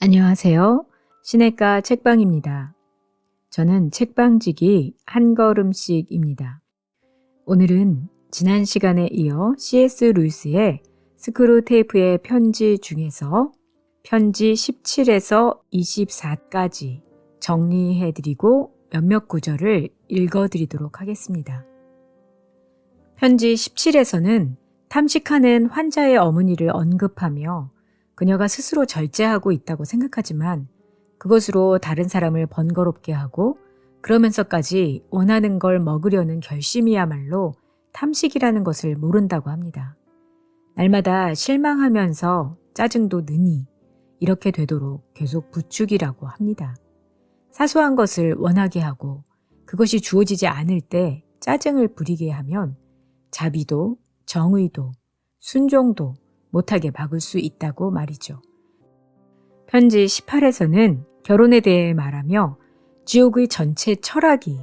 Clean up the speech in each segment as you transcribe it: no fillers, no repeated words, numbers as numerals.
안녕하세요. 시내가 책방입니다. 저는 책방지기 한 걸음씩입니다. 오늘은 지난 시간에 이어 C.S. 루이스의 스크루테이프의 편지 중에서 편지 17에서 24까지 정리해드리고 몇몇 구절을 읽어드리도록 하겠습니다. 편지 17에서는 탐식하는 환자의 어머니를 언급하며 그녀가 스스로 절제하고 있다고 생각하지만 그것으로 다른 사람을 번거롭게 하고 그러면서까지 원하는 걸 먹으려는 결심이야말로 탐식이라는 것을 모른다고 합니다. 날마다 실망하면서 짜증도 느니 이렇게 되도록 계속 부추기라고 합니다. 사소한 것을 원하게 하고 그것이 주어지지 않을 때 짜증을 부리게 하면 자비도 정의도 순종도 못하게 막을 수 있다고 말이죠. 편지 18에서는 결혼에 대해 말하며 지옥의 전체 철학이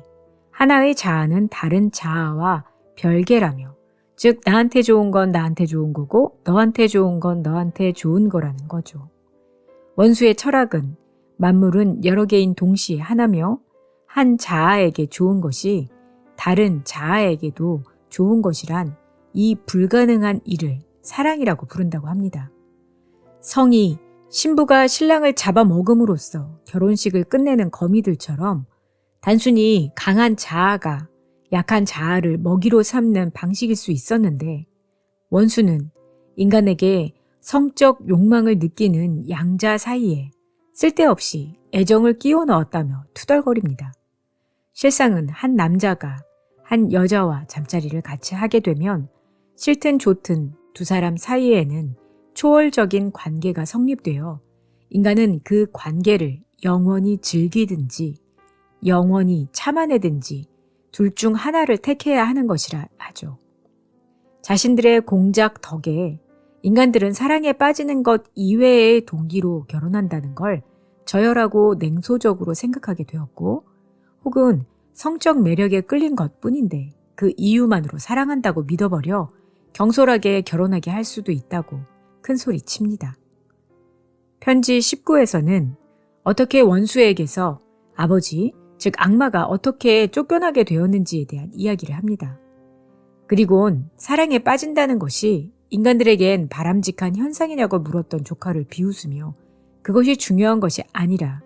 하나의 자아는 다른 자아와 별개라며 즉 나한테 좋은 건 나한테 좋은 거고 너한테 좋은 건 너한테 좋은 거라는 거죠. 원수의 철학은 만물은 여러 개인 동시에 하나며 한 자아에게 좋은 것이 다른 자아에게도 좋은 것이란 이 불가능한 일을 사랑이라고 부른다고 합니다. 성이 신부가 신랑을 잡아먹음으로써 결혼식을 끝내는 거미들처럼 단순히 강한 자아가 약한 자아를 먹이로 삼는 방식일 수 있었는데 원수는 인간에게 성적 욕망을 느끼는 양자 사이에 쓸데없이 애정을 끼워 넣었다며 투덜거립니다. 실상은 한 남자가 한 여자와 잠자리를 같이 하게 되면 싫든 좋든 두 사람 사이에는 초월적인 관계가 성립되어 인간은 그 관계를 영원히 즐기든지 영원히 참아내든지 둘 중 하나를 택해야 하는 것이라 하죠. 자신들의 공작 덕에 인간들은 사랑에 빠지는 것 이외의 동기로 결혼한다는 걸 저열하고 냉소적으로 생각하게 되었고 혹은 성적 매력에 끌린 것뿐인데 그 이유만으로 사랑한다고 믿어버려 경솔하게 결혼하게 할 수도 있다고 큰 소리 칩니다. 편지 19에서는 어떻게 원수에게서 아버지, 즉 악마가 어떻게 쫓겨나게 되었는지에 대한 이야기를 합니다. 그리곤 사랑에 빠진다는 것이 인간들에겐 바람직한 현상이냐고 물었던 조카를 비웃으며 그것이 중요한 것이 아니라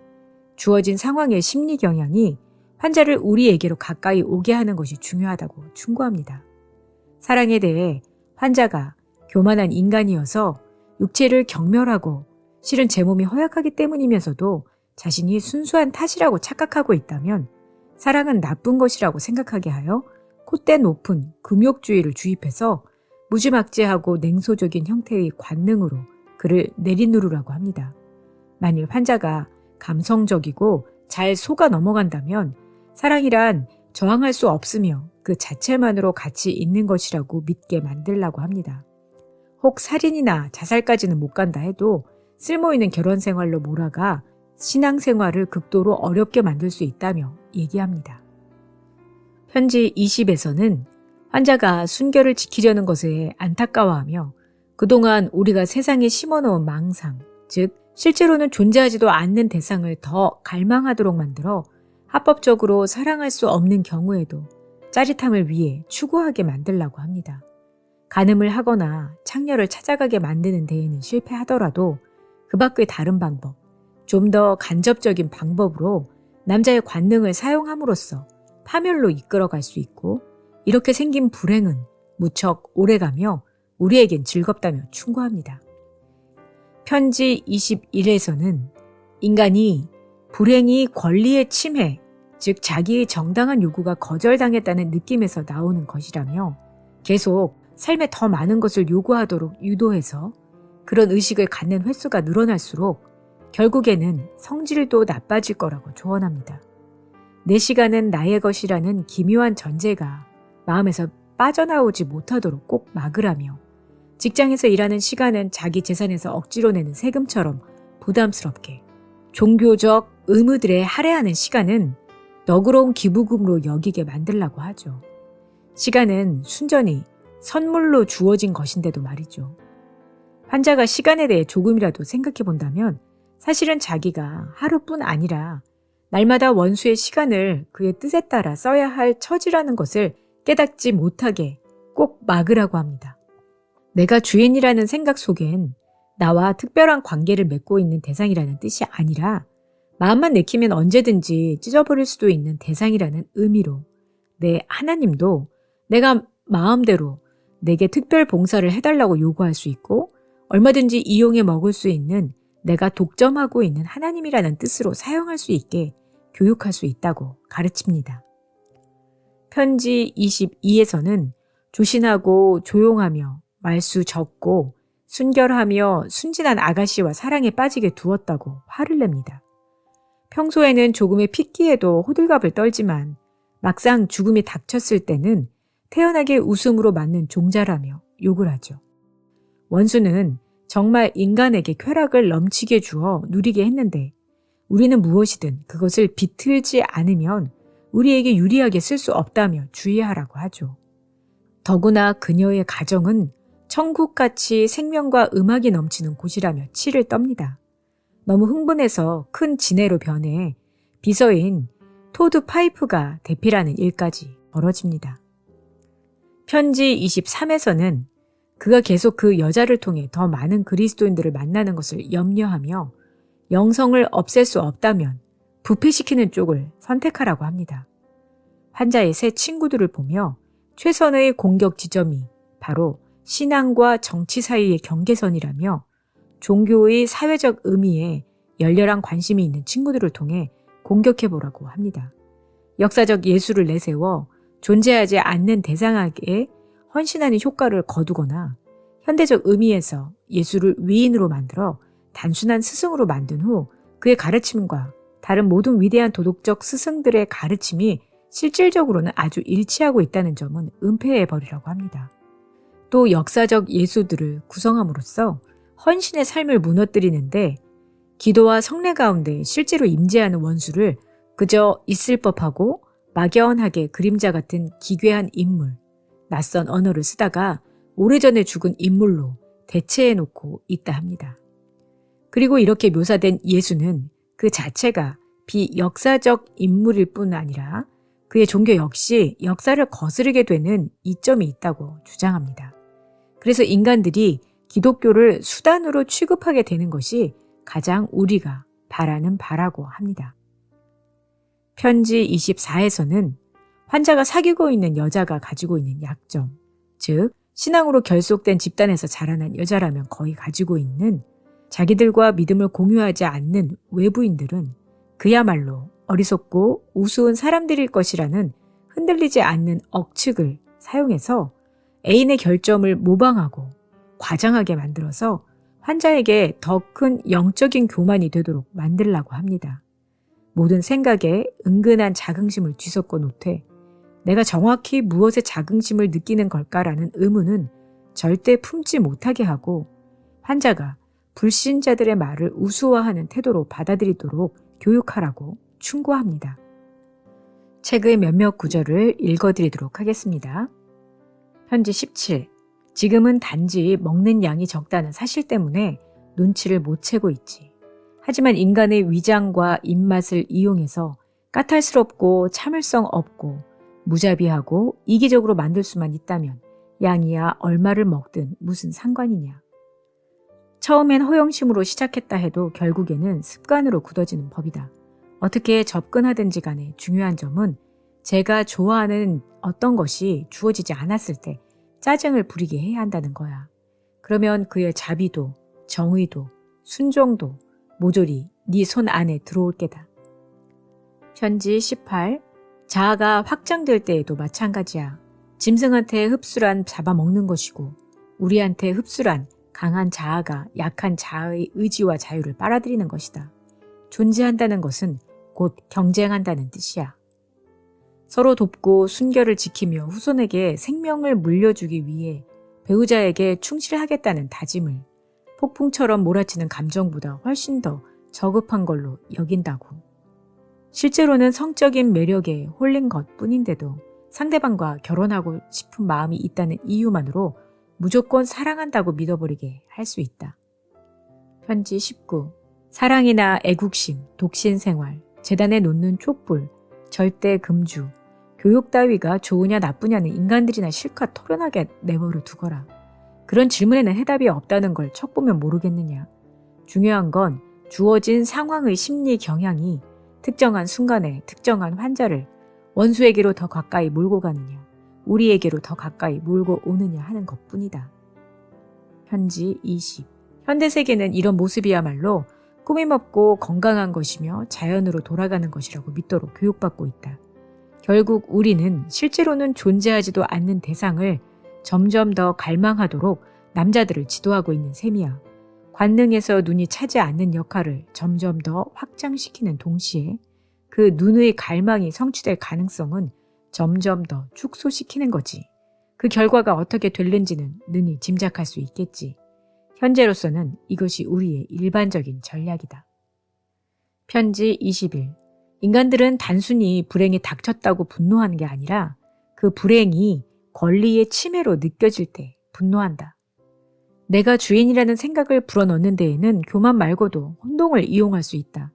주어진 상황의 심리 경향이 환자를 우리에게로 가까이 오게 하는 것이 중요하다고 충고합니다. 사랑에 대해 환자가 교만한 인간이어서 육체를 경멸하고 실은 제 몸이 허약하기 때문이면서도 자신이 순수한 탓이라고 착각하고 있다면 사랑은 나쁜 것이라고 생각하게 하여 콧대 높은 금욕주의를 주입해서 무지막지하고 냉소적인 형태의 관능으로 그를 내리누르라고 합니다. 만일 환자가 감성적이고 잘 속아 넘어간다면 사랑이란 저항할 수 없으며 그 자체만으로 가치 있는 것이라고 믿게 만들라고 합니다. 혹 살인이나 자살까지는 못 간다 해도 쓸모있는 결혼 생활로 몰아가 신앙생활을 극도로 어렵게 만들 수 있다며 얘기합니다. 편지 20에서는 환자가 순결을 지키려는 것에 안타까워하며 그동안 우리가 세상에 심어놓은 망상, 즉 실제로는 존재하지도 않는 대상을 더 갈망하도록 만들어 합법적으로 사랑할 수 없는 경우에도 짜릿함을 위해 추구하게 만들라고 합니다. 간음을 하거나 창녀를 찾아가게 만드는 데에는 실패하더라도 그 밖의 다른 방법, 좀 더 간접적인 방법으로 남자의 관능을 사용함으로써 파멸로 이끌어갈 수 있고 이렇게 생긴 불행은 무척 오래가며 우리에겐 즐겁다며 충고합니다. 편지 21에서는 인간이 불행이 권리의 침해, 즉 자기의 정당한 요구가 거절당했다는 느낌에서 나오는 것이라며 계속 삶에 더 많은 것을 요구하도록 유도해서 그런 의식을 갖는 횟수가 늘어날수록 결국에는 성질도 나빠질 거라고 조언합니다. 내 시간은 나의 것이라는 기묘한 전제가 마음에서 빠져나오지 못하도록 꼭 막으라며 직장에서 일하는 시간은 자기 재산에서 억지로 내는 세금처럼 부담스럽게 종교적 의무들에 할애하는 시간은 너그러운 기부금으로 여기게 만들라고 하죠. 시간은 순전히 선물로 주어진 것인데도 말이죠. 환자가 시간에 대해 조금이라도 생각해 본다면 사실은 자기가 하루뿐 아니라 날마다 원수의 시간을 그의 뜻에 따라 써야 할 처지라는 것을 깨닫지 못하게 꼭 막으라고 합니다. 내가 주인이라는 생각 속엔 나와 특별한 관계를 맺고 있는 대상이라는 뜻이 아니라 마음만 내키면 언제든지 찢어버릴 수도 있는 대상이라는 의미로 내 하나님도 내가 마음대로 내게 특별 봉사를 해달라고 요구할 수 있고 얼마든지 이용해 먹을 수 있는 내가 독점하고 있는 하나님이라는 뜻으로 사용할 수 있게 교육할 수 있다고 가르칩니다. 편지 22에서는 조신하고 조용하며 말수 적고 순결하며 순진한 아가씨와 사랑에 빠지게 두었다고 화를 냅니다. 평소에는 조금의 핏기에도 호들갑을 떨지만 막상 죽음이 닥쳤을 때는 태연하게 웃음으로 맞는 종자라며 욕을 하죠. 원수는 정말 인간에게 쾌락을 넘치게 주어 누리게 했는데 우리는 무엇이든 그것을 비틀지 않으면 우리에게 유리하게 쓸 수 없다며 주의하라고 하죠. 더구나 그녀의 가정은 천국같이 생명과 음악이 넘치는 곳이라며 치를 떱니다. 너무 흥분해서 큰 지네로 변해 비서인 토드 파이프가 대피라는 일까지 벌어집니다. 편지 23에서는 그가 계속 그 여자를 통해 더 많은 그리스도인들을 만나는 것을 염려하며 영성을 없앨 수 없다면 부패시키는 쪽을 선택하라고 합니다. 환자의 새 친구들을 보며 최선의 공격 지점이 바로 신앙과 정치 사이의 경계선이라며 종교의 사회적 의미에 열렬한 관심이 있는 친구들을 통해 공격해보라고 합니다. 역사적 예수를 내세워 존재하지 않는 대상에게 헌신하는 효과를 거두거나 현대적 의미에서 예수를 위인으로 만들어 단순한 스승으로 만든 후 그의 가르침과 다른 모든 위대한 도덕적 스승들의 가르침이 실질적으로는 아주 일치하고 있다는 점은 은폐해버리라고 합니다. 또 역사적 예수들을 구성함으로써 헌신의 삶을 무너뜨리는데 기도와 성례 가운데 실제로 임재하는 원수를 그저 있을 법하고 막연하게 그림자 같은 기괴한 인물, 낯선 언어를 쓰다가 오래전에 죽은 인물로 대체해놓고 있다 합니다. 그리고 이렇게 묘사된 예수는 그 자체가 비역사적 인물일 뿐 아니라 그의 종교 역시 역사를 거스르게 되는 이점이 있다고 주장합니다. 그래서 인간들이 기독교를 수단으로 취급하게 되는 것이 가장 우리가 바라는 바라고 합니다. 편지 24에서는 환자가 사귀고 있는 여자가 가지고 있는 약점, 즉 신앙으로 결속된 집단에서 자라난 여자라면 거의 가지고 있는 자기들과 믿음을 공유하지 않는 외부인들은 그야말로 어리석고 우스운 사람들일 것이라는 흔들리지 않는 억측을 사용해서 애인의 결점을 모방하고 과장하게 만들어서 환자에게 더 큰 영적인 교만이 되도록 만들라고 합니다. 모든 생각에 은근한 자긍심을 뒤섞어 놓되 내가 정확히 무엇에 자긍심을 느끼는 걸까라는 의문은 절대 품지 못하게 하고 환자가 불신자들의 말을 우스워하는 태도로 받아들이도록 교육하라고 충고합니다. 책의 몇몇 구절을 읽어드리도록 하겠습니다. 편지 17. 지금은 단지 먹는 양이 적다는 사실 때문에 눈치를 못 채고 있지. 하지만 인간의 위장과 입맛을 이용해서 까탈스럽고 참을성 없고 무자비하고 이기적으로 만들 수만 있다면 양이야 얼마를 먹든 무슨 상관이냐. 처음엔 허영심으로 시작했다 해도 결국에는 습관으로 굳어지는 법이다. 어떻게 접근하든지 간에 중요한 점은 제가 좋아하는 어떤 것이 주어지지 않았을 때 짜증을 부리게 해야 한다는 거야. 그러면 그의 자비도 정의도 순종도 모조리 네 손 안에 들어올 게다. 편지 18. 자아가 확장될 때에도 마찬가지야. 짐승한테 흡수란 잡아먹는 것이고 우리한테 흡수란 강한 자아가 약한 자아의 의지와 자유를 빨아들이는 것이다. 존재한다는 것은 곧 경쟁한다는 뜻이야. 서로 돕고 순결을 지키며 후손에게 생명을 물려주기 위해 배우자에게 충실하겠다는 다짐을 폭풍처럼 몰아치는 감정보다 훨씬 더 저급한 걸로 여긴다고. 실제로는 성적인 매력에 홀린 것뿐인데도 상대방과 결혼하고 싶은 마음이 있다는 이유만으로 무조건 사랑한다고 믿어버리게 할 수 있다. 편지 19. 사랑이나 애국심, 독신 생활, 재단에 놓는 촛불, 절대 금주, 교육 따위가 좋으냐 나쁘냐는 인간들이나 실컷 토론하게 내버려 두거라. 그런 질문에는 해답이 없다는 걸 척 보면 모르겠느냐. 중요한 건 주어진 상황의 심리 경향이 특정한 순간에 특정한 환자를 원수에게로 더 가까이 몰고 가느냐, 우리에게로 더 가까이 몰고 오느냐 하는 것뿐이다. 편지 20. 현대세계는 이런 모습이야말로 꾸밈없고 건강한 것이며 자연으로 돌아가는 것이라고 믿도록 교육받고 있다. 결국 우리는 실제로는 존재하지도 않는 대상을 점점 더 갈망하도록 남자들을 지도하고 있는 셈이야. 관능에서 눈이 차지 않는 역할을 점점 더 확장시키는 동시에 그 눈의 갈망이 성취될 가능성은 점점 더 축소시키는 거지. 그 결과가 어떻게 될는지는 능히 짐작할 수 있겠지. 현재로서는 이것이 우리의 일반적인 전략이다. 편지 21. 인간들은 단순히 불행이 닥쳤다고 분노하는 게 아니라 그 불행이 권리의 침해로 느껴질 때 분노한다. 내가 주인이라는 생각을 불어넣는 데에는 교만 말고도 혼동을 이용할 수 있다.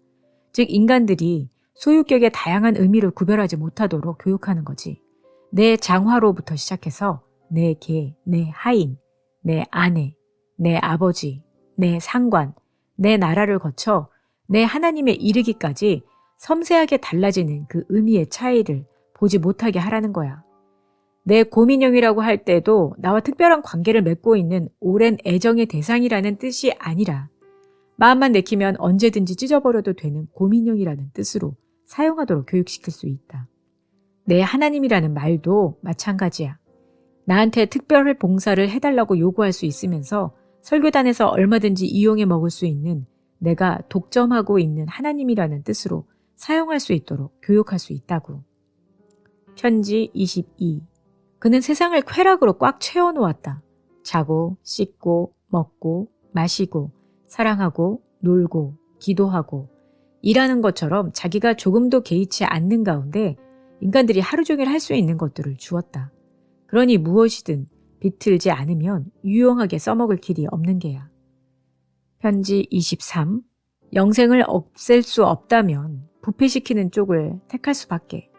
즉 인간들이 소유격의 다양한 의미를 구별하지 못하도록 교육하는 거지. 내 장화로부터 시작해서 내 개, 내 하인, 내 아내, 내 아버지, 내 상관, 내 나라를 거쳐 내 하나님에 이르기까지 섬세하게 달라지는 그 의미의 차이를 보지 못하게 하라는 거야. 내 고민형이라고 할 때도 나와 특별한 관계를 맺고 있는 오랜 애정의 대상이라는 뜻이 아니라 마음만 내키면 언제든지 찢어버려도 되는 고민형이라는 뜻으로 사용하도록 교육시킬 수 있다. 내 하나님이라는 말도 마찬가지야. 나한테 특별 봉사를 해달라고 요구할 수 있으면서 설교단에서 얼마든지 이용해 먹을 수 있는 내가 독점하고 있는 하나님이라는 뜻으로 사용할 수 있도록 교육할 수 있다고. 편지 22. 그는 세상을 쾌락으로 꽉 채워놓았다. 자고, 씻고, 먹고, 마시고, 사랑하고, 놀고, 기도하고, 일하는 것처럼 자기가 조금도 개의치 않는 가운데 인간들이 하루 종일 할 수 있는 것들을 주었다. 그러니 무엇이든 비틀지 않으면 유용하게 써먹을 길이 없는 게야. 편지 23. 영생을 없앨 수 없다면 부패시키는 쪽을 택할 수밖에.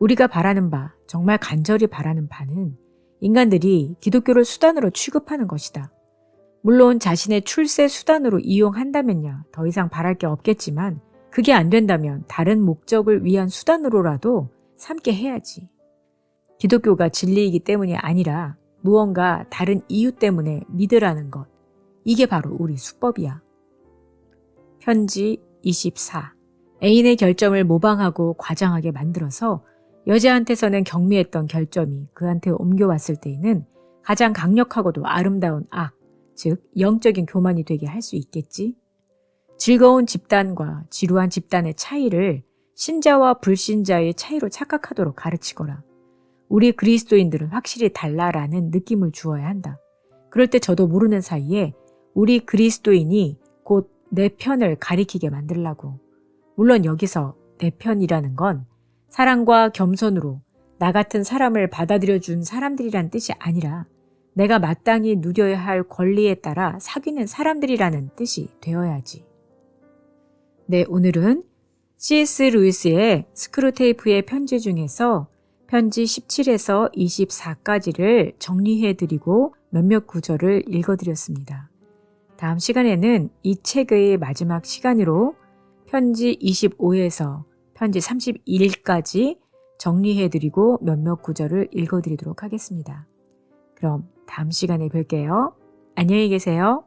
우리가 바라는 바, 정말 간절히 바라는 바는 인간들이 기독교를 수단으로 취급하는 것이다. 물론 자신의 출세 수단으로 이용한다면야 더 이상 바랄 게 없겠지만 그게 안 된다면 다른 목적을 위한 수단으로라도 삼게 해야지. 기독교가 진리이기 때문이 아니라 무언가 다른 이유 때문에 믿으라는 것. 이게 바로 우리 수법이야. 편지 24. 애인의 결점을 모방하고 과장하게 만들어서 여자한테서는 경미했던 결점이 그한테 옮겨왔을 때에는 가장 강력하고도 아름다운 악, 즉 영적인 교만이 되게 할 수 있겠지. 즐거운 집단과 지루한 집단의 차이를 신자와 불신자의 차이로 착각하도록 가르치거라. 우리 그리스도인들은 확실히 달라라는 느낌을 주어야 한다. 그럴 때 저도 모르는 사이에 우리 그리스도인이 곧 내 편을 가리키게 만들라고. 물론 여기서 내 편이라는 건 사랑과 겸손으로 나 같은 사람을 받아들여준 사람들이란 뜻이 아니라 내가 마땅히 누려야 할 권리에 따라 사귀는 사람들이라는 뜻이 되어야지. 네, 오늘은 C.S. 루이스의 스크루테이프의 편지 중에서 편지 17에서 24까지를 정리해드리고 몇몇 구절을 읽어드렸습니다. 다음 시간에는 이 책의 마지막 시간으로 편지 25에서 편지 31까지 정리해드리고 몇몇 구절을 읽어드리도록 하겠습니다. 그럼 다음 시간에 뵐게요. 안녕히 계세요.